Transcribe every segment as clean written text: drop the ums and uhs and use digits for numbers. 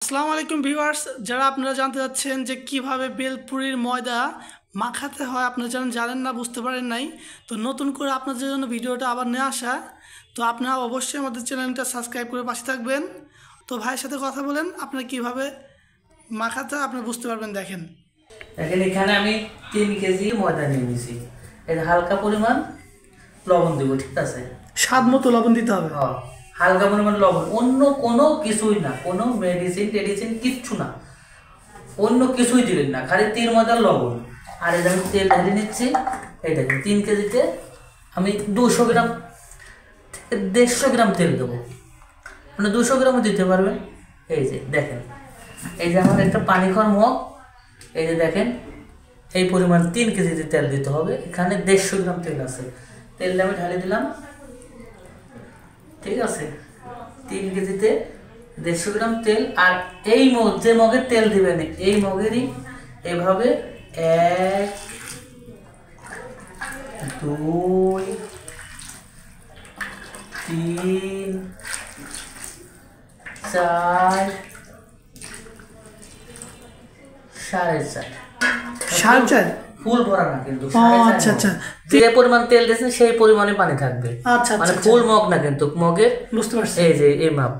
আসসালামু আলাইকুম ভিউয়ার্স, যারা আপনারা জানতে চাচ্ছেন যে কিভাবে বেলপুরির ময়দা মাখাতে হয়, আপনারা জানেন না, বুঝতে পারেন নাই, তো নতুন করে আপনাদের জন্য ভিডিওটা আবার নিয়ে আসা। তো আপনারা অবশ্যই আমাদের চ্যানেলটা সাবস্ক্রাইব করে পাশে থাকবেন। তো ভাইয়ের সাথে কথা বলেন, আপনারা কিভাবে মাখাতে আপনারা বুঝতে পারবেন। দেখেন এখানে আমি 3 কেজি ময়দা নিয়ে নিয়েছি। এই হালকা পরিমাণ লবণ দিব, ঠিক আছে? স্বাদ মতো লবণ দিতে হবে। হালকা পরিমাণ লবণ, অন্য কোনো কিছুই না, কোনো মেডিসিন কিচ্ছু না, অন্য কিছুই দিবেন না, খালি 3 ময়দার লবণ। আর এই আমি তেল ঢেলে নিচ্ছি। এই দেখেন 3 কেজিতে আমি 200 গ্রাম থেকে 150 গ্রাম তেল দেবো, মানে 200 গ্রামও দিতে পারবেন। এই যে দেখেন, এই যে আমার একটা পানি খাওয়ার মগ, এই যে দেখেন এই পরিমাণ 3 কেজিতে তেল দিতে হবে। এখানে 150 গ্রাম তেল আছে, তেলটা আমি ঢালে দিলাম, ঠিক আছে? 3 কেজিতে 150 গ্রাম তেল। আর এই যে মগের তেল দিবেন, এই মগেরই এভাবে 1 2 3 4 4.5 ফুল ভরা না কিন্তু, আচ্ছা আচ্ছা, যে পরিমাণ তেল দিয়েছেন সেই পরিমাণে পানি থাকবে। আচ্ছা, মানে ফুল মগ না কিন্তু, মগের, বুঝতে পারছি, এই যে এই মাপ,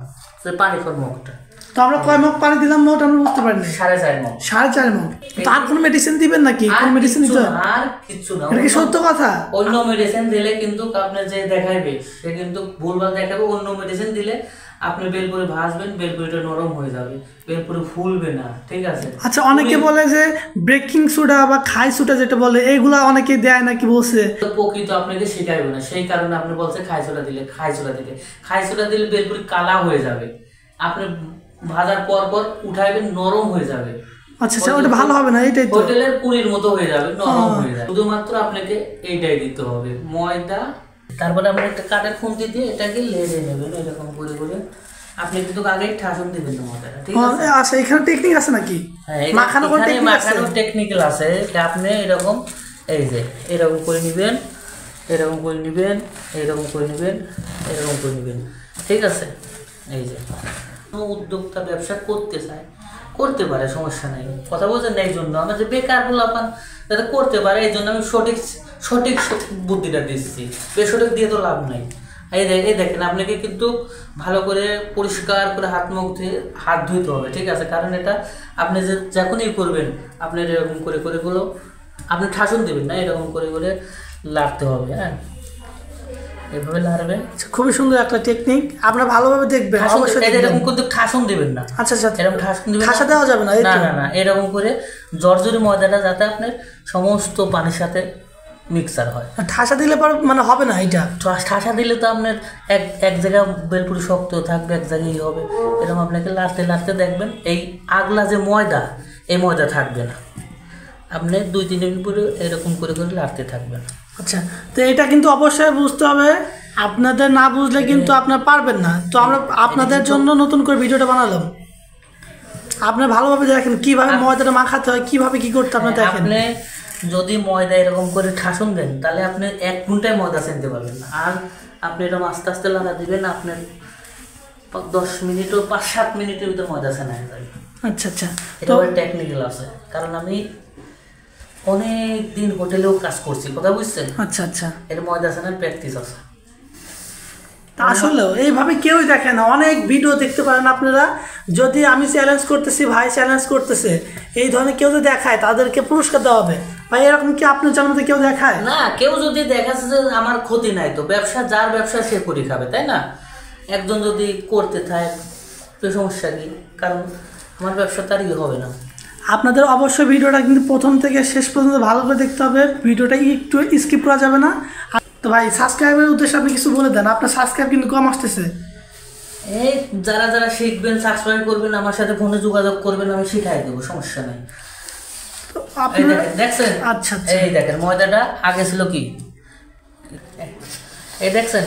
পানি খাওয়ার মগটা। তো আমরা কয় মগ পানি দিলাম মোট আমরা বুঝতে পারিনি? 4.5 মগ। 4.5 মগ। তার কোনো মেডিসিন দিবেন নাকি? কোন মেডিসিন দিতে? আর কিছু না। এটা কি সত্য কথা? অন্য মেডিসিন দিলে কিন্তু আপনি যে দেখাইবে সে কিন্তু ভুলভাল দেখাবে। অন্য মেডিসিন দিলে আপনি বেলপুরি ভাজবেন, বেলপুরিটা নরম হয়ে যাবে, বেলপুরি ফুলবে না, ঠিক আছে? আচ্ছা, অনেকে বলে যে বেকিং সোডা বা খাই সোডা যেটা বলে, এইগুলা অনেকে দেয় নাকি বলছে। প্রকৃত আপনাকে শেখাইবে না, সেই কারণে আপনি বলছে খাই সোডা দিলে। খাই সোডা দিলে বেলপুরি কালা হয়ে যাবে, আপনি ভাজার পর উঠাইবেন, নরম হয়ে যাবে। আচ্ছা আচ্ছা, ওটা ভালো হবে না, এইটাই তো হোটেলের পুরির মতো হয়ে যাবে, নরম হয়ে যাবে। শুধুমাত্র আপনাকে এইটাই দিতে হবে, ময়দা। তারপরে আপনি একটা কাঠের খুন্তি দিয়ে এটাকে লেড়ে নেবেন, এরকম করে করে। আপনি কিন্তু আগে ঠাসন দিবেন না ময়দাটা, ঠিক আছে? আচ্ছা, এখানে টেকনিক আছে নাকি? হ্যাঁ, মাখানোর টেকনিক্যাল আছে। এটা আপনি এরকম, এই যে এরকম করে নেবেন, এরকম করে নেবেন, এরকম করে নেবেন, এরকম করে নেবেন, ঠিক আছে? এই যে উদ্যোক্তা ব্যবসা করতে চায়, করতে পারে, সমস্যা নেই। কথা বলছেন না? এই জন্য আমরা যে বেকার গোলাপান যাতে করতে পারে, এই জন্য আমি সঠিক বুদ্ধিটা দিচ্ছি। বেসঠিক দিয়ে তো লাভ নাই। এই দেখেন, আপনাকে কিন্তু ভালো করে পরিষ্কার করে হাত ধুইতে হবে, ঠিক আছে? কারণ এটা আপনি যে যখনই করবেন, আপনি এরকম করে করে গুলো আপনি ঠাসন দেবেন না, এরকম করে করে লাড়তে হবে। হ্যাঁ, এভাবে লাড়বেন। খুবই সুন্দর একটা টেকনিক, আপনারা ভালোভাবে দেখবেন। অবশ্যই এরকম কিন্তু ঠাসন দিবেন না। আচ্ছা আচ্ছা, এরকম ঠাসন দিবেন, ঠাসা দেওয়া যাবে না। না, এরকম করে জর্জরি ময়দাটা যাতে আপনার সমস্ত পানির সাথে মিক্সার হয়। ঠাসা দিলে পর মানে হবে না। এটা ঠাসা দিলে তো আপনার এক জায়গায় বেলপুরি শক্ত থাকবে, এক জায়গায় হবে। এরকম আপনাকে লাড়তে দেখবেন, এই আগলা যে ময়দা, এই ময়দা থাকবে না। আপনি 2-3 মিনিট পরে এরকম করে করে লাড়তে থাকবেন। আচ্ছা, তো এটা কিন্তু অবশ্যই বুঝতে হবে, আপনাদের না বুঝলে কিন্তু আপনারা পারবেন না। তো আমরা আপনাদের জন্য নতুন করে ভিডিওটা বানালাম, আপনি ভালোভাবে দেখেন কিভাবে ময়দাটা মাখাতে হয়, কিভাবে কি করতে আপনি দেখেন। আপনি যদি ময়দা এরকম করে ঠাসন দেন, তাহলে আপনি 1 ঘন্টায় ময়দা চেনতে পারবেন না। আর আপনি এরকম আস্তে আস্তে লাগা দিবেন, আপনার 10 মিনিট ও 5-7 মিনিটের ভিতর ময়দা চেনা হয়ে যাবে। আচ্ছা আচ্ছা, এটা টেকনিক্যাল আছে, কারণ আমি অনেক দিন হোটেলেও কাজ করছি, কথা বুঝছেন? আচ্ছা আচ্ছা, এর ময়দা চেনার প্র্যাকটিস আছে। আসলে এইভাবে কেউই দেখে না, অনেক ভিডিও দেখতে পারেন আপনারা। যদি আমি চ্যালেঞ্জ করতেছি, ভাই চ্যালেঞ্জ করতেছে, এই ধরনের কেউ যদি দেখায় তাদেরকে পুরস্কার দেওয়া হবে। ভাই এরকম কি আপনার জানাতে কেউ দেখায় না? কেউ যদি দেখাচ্ছে যে আমার ক্ষতি নাই, তো ব্যবসা যার ব্যবসা সে করে খাবে, তাই না? একজন যদি করতে থাকে তো সমস্যা কি? কারণ আমার ব্যবসা তার হবে না। আপনাদের অবশ্যই ভিডিওটা কিন্তু প্রথম থেকে শেষ পর্যন্ত ভালো করে দেখতে হবে, ভিডিওটা একটু স্কিপ করা যাবে না। তো ভাই সাবস্ক্রাইবের উদ্দেশ্যে আপনি কিছু বলে দেন, আপনার সাবস্ক্রাইব কিন্তু কম আসতেছে। এই যারা শিখবেন, সাবস্ক্রাইব করবেন, আমার সাথে ফোনে যোগাযোগ করবেন, আমি শিখাই দেবো, সমস্যা নেই। দেখছেন? আচ্ছা, এই দেখেন ময়দাটা আগে ছিল কি, এই দেখছেন,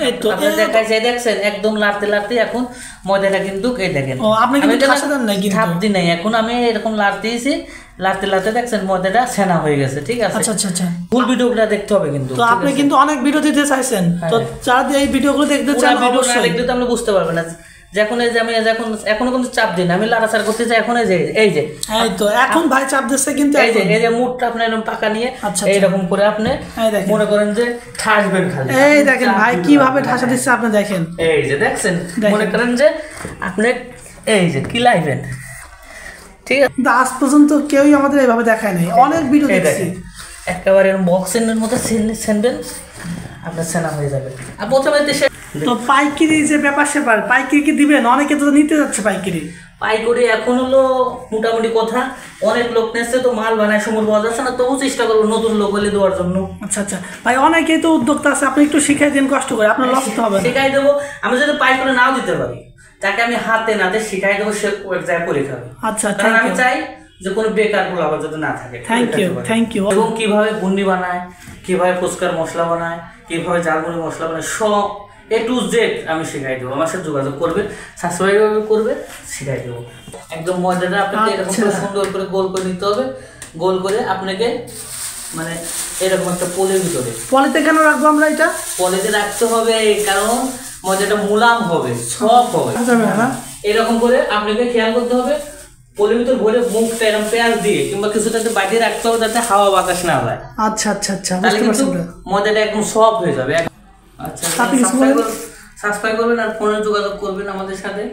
এই তো দেখাইছে, দেখছেন একদম লাড়তে এখন ময়দাটা কিন্তু এই দেখেন, আপনি কিন্তু ঠাসা দেন নাই, কিন্তু ঠাপদি নাই। এখন আমি এরকম লাড়তেইছি, লাড়তে দেখছেন ময়দাটা সেনা হয়ে গেছে, ঠিক আছে? আচ্ছা আচ্ছা আচ্ছা, ফুল ভিডিওগুলো দেখতে হবে কিন্তু। তো আপনি কিন্তু অনেক ভিডিও দিতে চাইছেন, তো যারা এই ভিডিওগুলো দেখতে চান অবশ্যই দেখলে তো আপনি বুঝতে পারবেন না যখন এই যে আমি যখন এখনো কিন্তু চাপ দিই না, আমি লাড়াচাড়া করতে চাই, এখন এই যে এই তো এখন ভাই চাপ দিচ্ছে কিন্তু এই যে মুডটা আপনি এরকম পাকা নিয়ে আচ্ছা এইরকম করে আপনি মনে করেন যে ঠাসবেন খালি। এই দেখেন ভাই কিভাবে ঠাসা দিচ্ছে আপনি দেখেন, এই যে দেখছেন, মনে করেন যে আপনি এই যে কি লাইবেন, ঠিক আছে। আজ পর্যন্ত কেউই আমাদের এইভাবে দেখায় নাই, অনেক ভিডিও দেখছি। একেবারে বক্সের মধ্যে ছেনবেন, আপনার সেনা হয়ে যাবে। আর প্রথমে তো পাইকারি যে ব্যাপার সেপার, পাইকারি কি দিবেন? অনেকে তো নিতে যাচ্ছে পাইকারি। পাইকারি এখন হলো মোটামুটি কথা, অনেক লোক নেছে তো মাল বানায় সময় পাওয়া যাচ্ছে না, তবু চেষ্টা করবো নতুন লোক হলে দেওয়ার জন্য। আচ্ছা আচ্ছা ভাই, অনেকেই তো উদ্যোক্তা আছে, আপনি একটু শিখাই দিন কষ্ট করে, আপনার লস তো হবে। শিখাই দেবো, আমি যদি পাইকারি নাও দিতে পারি, তাকে আমি হাতে নাতে শিখাই দেবো, সে এক জায়গায় করে খাবে। আচ্ছা, কারণ আমি চাই যে কোনো বেকার গুলো আবার যাতে না থাকে। Thank you. এবং কিভাবে বুন্দি বানায়, কিভাবে ফুচকার মশলা বানায়, কিভাবে ঝালমুড়ি মশলা বানায়, সব A to Z আমি শিখাই দেবো। আমার সাথে যোগাযোগ করবে, সাবস্ক্রাইব করবে, শিখাই দেবো। একদম ময়দাটা আপনাকে এরকম করে সুন্দর করে গোল করে নিতে হবে। গোল করে আপনাকে মানে এরকম একটা পলির ভিতরে, পলিতে কেন রাখবো আমরা এটা? পলিতে রাখতে হবে কারণ ময়দাটা মুলাম হবে, সফট হবে। এরকম করে আপনাকে খেয়াল করতে হবে, পলির ভিতর ভরে মুখটা এরকম পেঁয়াজ দিয়ে কিংবা কিছুটা বাইরে রাখতে হবে যাতে হাওয়া বাতাস না হয়। আচ্ছা আচ্ছা আচ্ছা, তাহলে কিন্তু ময়দাটা একদম সফট হয়ে যাবে। আচ্ছা, সাবস্ক্রাইব করবেন আর ফোনে যোগাযোগ করবেন আমাদের সাথে।